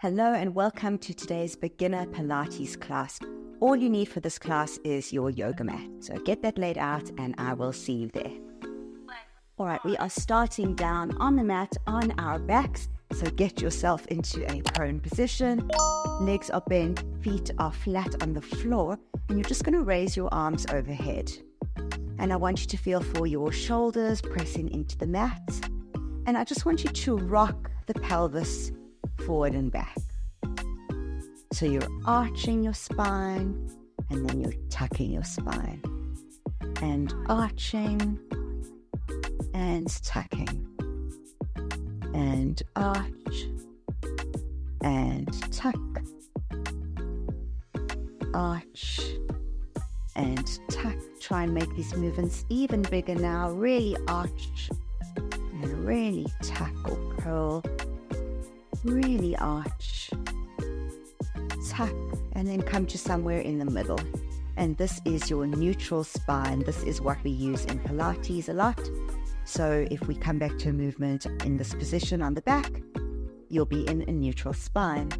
Hello and welcome to today's beginner Pilates class. All you need for this class is your yoga mat. So get that laid out and I will see you there. All right, we are starting down on the mat on our backs. So get yourself into a prone position. Legs are bent, feet are flat on the floor, and you're just going to raise your arms overhead. And I want you to feel for your shoulders pressing into the mat. And I just want you to rock the pelvis forward and back. So you're arching your spine and then you're tucking your spine. And arching and tucking. And arch and tuck. Arch and tuck. Try and make these movements even bigger now. Really arch and really tuck or curl. Really arch, tuck, and then come to somewhere in the middle. And this is your neutral spine. This is what we use in Pilates a lot. So if we come back to a movement in this position on the back, you'll be in a neutral spine.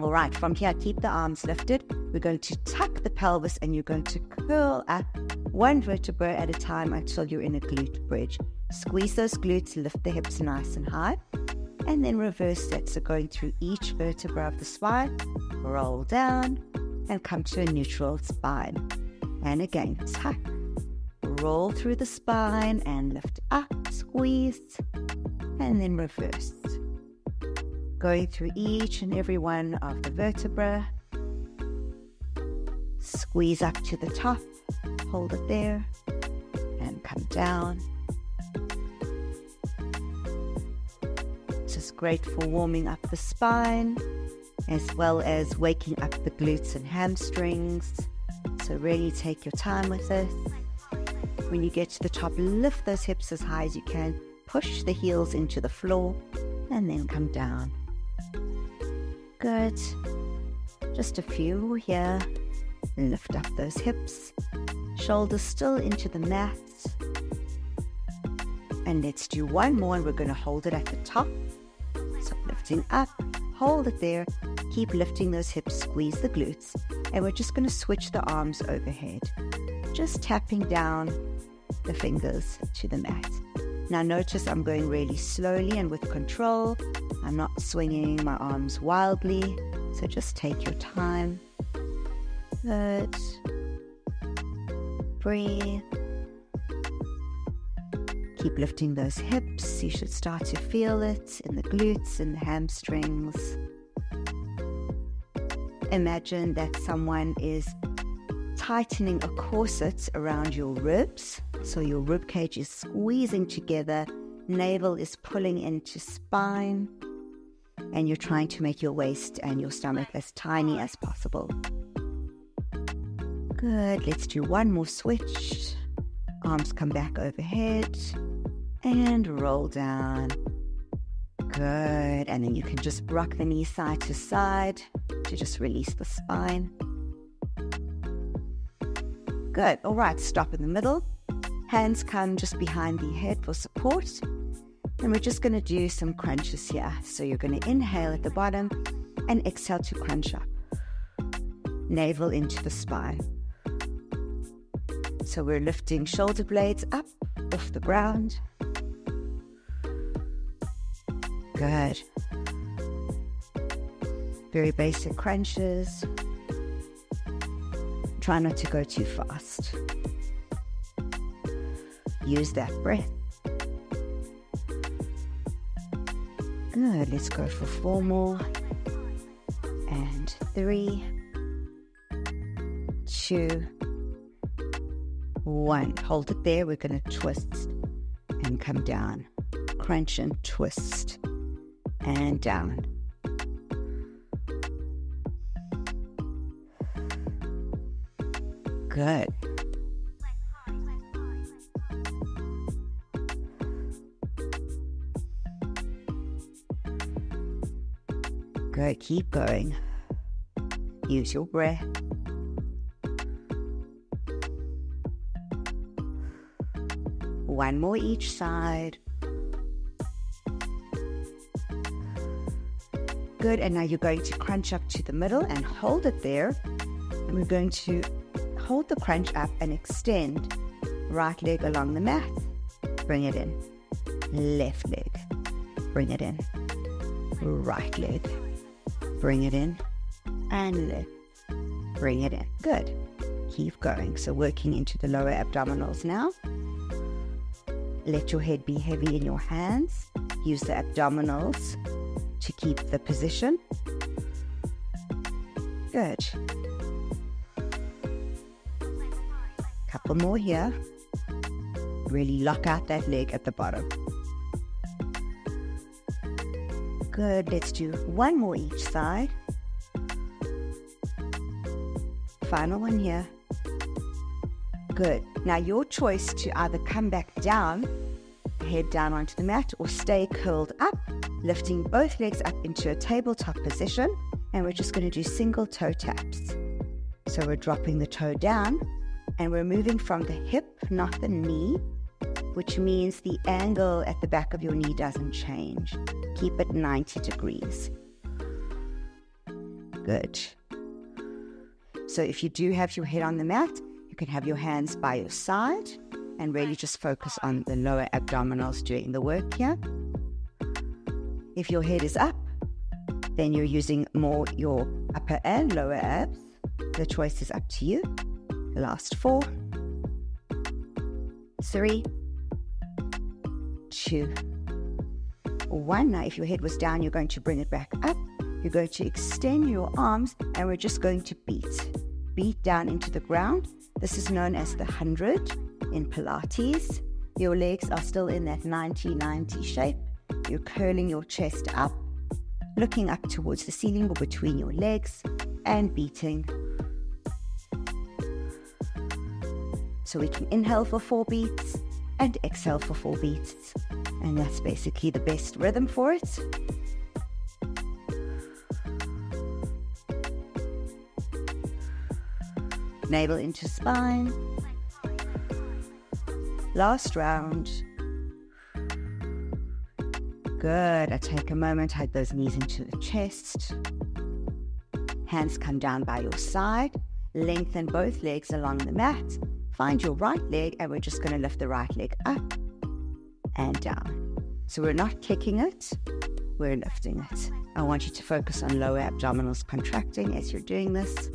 All right, from here, keep the arms lifted. We're going to tuck the pelvis and you're going to curl up one vertebra at a time until you're in a glute bridge. Squeeze those glutes, lift the hips nice and high. And then reverse that, so going through each vertebra of the spine, roll down and come to a neutral spine. And again, tuck, roll through the spine and lift up, squeeze, and then reverse. Going through each and every one of the vertebra, squeeze up to the top, hold it there, and come down. This is great for warming up the spine as well as waking up the glutes and hamstrings. So really take your time with this. When you get to the top, lift those hips as high as you can. Push the heels into the floor and then come down. Good. Just a few here. Lift up those hips. Shoulders still into the mat. And let's do one more and we're going to hold it at the top. So lifting up, hold it there, keep lifting those hips, squeeze the glutes, and we're just going to switch the arms overhead. Just tapping down the fingers to the mat. Now notice I'm going really slowly and with control. I'm not swinging my arms wildly, so just take your time. Good. Breathe. Keep lifting those hips. You should start to feel it in the glutes and the hamstrings. Imagine that someone is tightening a corset around your ribs. So your rib cage is squeezing together, navel is pulling into spine, and you're trying to make your waist and your stomach as tiny as possible. Good. Let's do one more switch. Arms come back overhead and roll down. Good. And then you can just rock the knees side to side to just release the spine. Good. All right, stop in the middle. Hands come just behind the head for support. And we're just going to do some crunches here. So you're going to inhale at the bottom and exhale to crunch up. Navel into the spine. So we're lifting shoulder blades up off the ground. Good. Very basic crunches. Try not to go too fast. Use that breath. Good. Let's go for 4 more. And 3, 2, 1. Hold it there. We're going to twist and come down. Crunch and twist and down. Good. Good. Keep going. Use your breath. One more each side. Good, and now you're going to crunch up to the middle and hold it there. And we're going to hold the crunch up and extend right leg along the mat. Bring it in. Left leg. Bring it in. Right leg. Bring it in. And left. Bring it in. Good. Keep going. So working into the lower abdominals now. Let your head be heavy in your hands. Use the abdominals to keep the position. Good. Couple more here. Really lock out that leg at the bottom. Good. Let's do one more each side. Final one here. Good. Now your choice to either come back down, head down onto the mat, or stay curled up, lifting both legs up into a tabletop position, and we're just going to do single toe taps. So we're dropping the toe down, and we're moving from the hip, not the knee, which means the angle at the back of your knee doesn't change. Keep it 90 degrees. Good. So if you do have your head on the mat, you can have your hands by your side and really just focus on the lower abdominals doing the work here. If your head is up, then you're using more your upper and lower abs. The choice is up to you. Last 4, 3, 2, 1. Now if your head was down, you're going to bring it back up. You're going to extend your arms, and we're just going to beat down into the ground. This is known as the 100 in Pilates. Your legs are still in that 90-90 shape. You're curling your chest up, looking up towards the ceiling or between your legs, and beating. So we can inhale for 4 beats and exhale for 4 beats. And that's basically the best rhythm for it. Navel into spine. Last round. Good. I take a moment, hug those knees into the chest. Hands come down by your side. Lengthen both legs along the mat. Find your right leg, and we're just going to lift the right leg up and down. So we're not kicking it, we're lifting it. I want you to focus on lower abdominals contracting as you're doing this.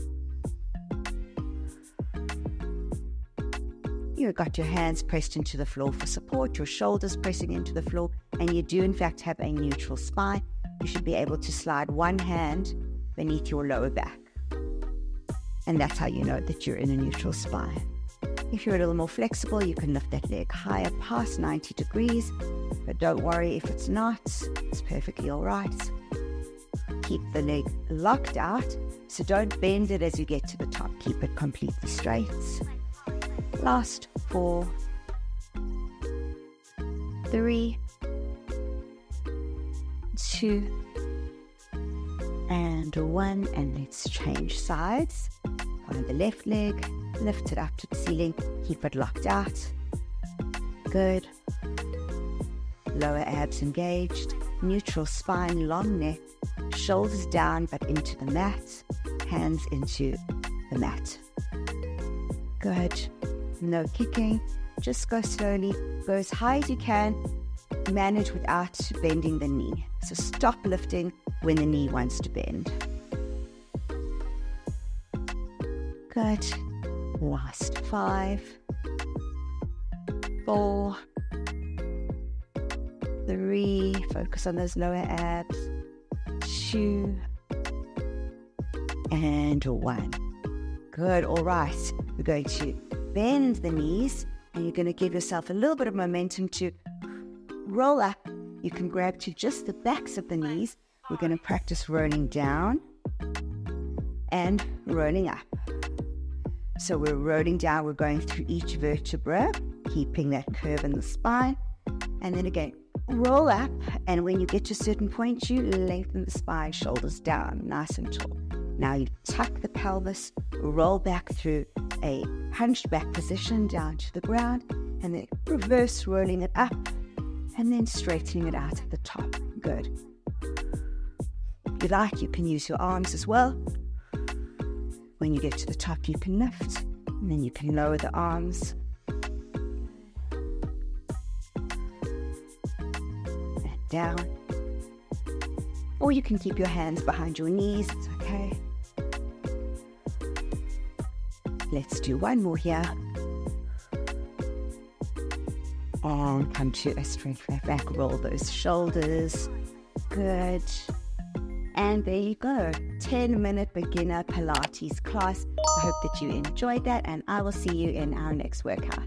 You've got your hands pressed into the floor for support, your shoulders pressing into the floor, and you do in fact have a neutral spine. You should be able to slide one hand beneath your lower back. And that's how you know that you're in a neutral spine. If you're a little more flexible, you can lift that leg higher past 90 degrees, but don't worry if it's not, it's perfectly all right. Keep the leg locked out, so don't bend it as you get to the top. Keep it completely straight. Last 4, 3, 2, and 1, and let's change sides. Find the left leg, lift it up to the ceiling, keep it locked out. Good. Lower abs engaged, neutral spine, long neck, shoulders down but into the mat, hands into the mat. Good. No kicking, just go slowly, go as high as you can, manage without bending the knee. So stop lifting when the knee wants to bend. Good. Last 5, 4, 3, focus on those lower abs, 2, and 1. Good, all right. We're going to bend the knees, and you're going to give yourself a little bit of momentum to roll up. You can grab to just the backs of the knees. We're going to practice rolling down and rolling up. So we're rolling down, we're going through each vertebra, keeping that curve in the spine. And then again, roll up, and when you get to a certain point, you lengthen the spine, shoulders down, nice and tall. Now you tuck the pelvis, roll back through a hunched back position down to the ground, and then reverse rolling it up, and then straightening it out at the top. Good. you like, you can use your arms as well. When you get to the top, you can lift, and then you can lower the arms. And down. Or you can keep your hands behind your knees, it's okay. Let's do one more here. And come to a straight flat back, roll those shoulders. Good. And there you go, 10-minute beginner Pilates class. I hope that you enjoyed that, and I will see you in our next workout.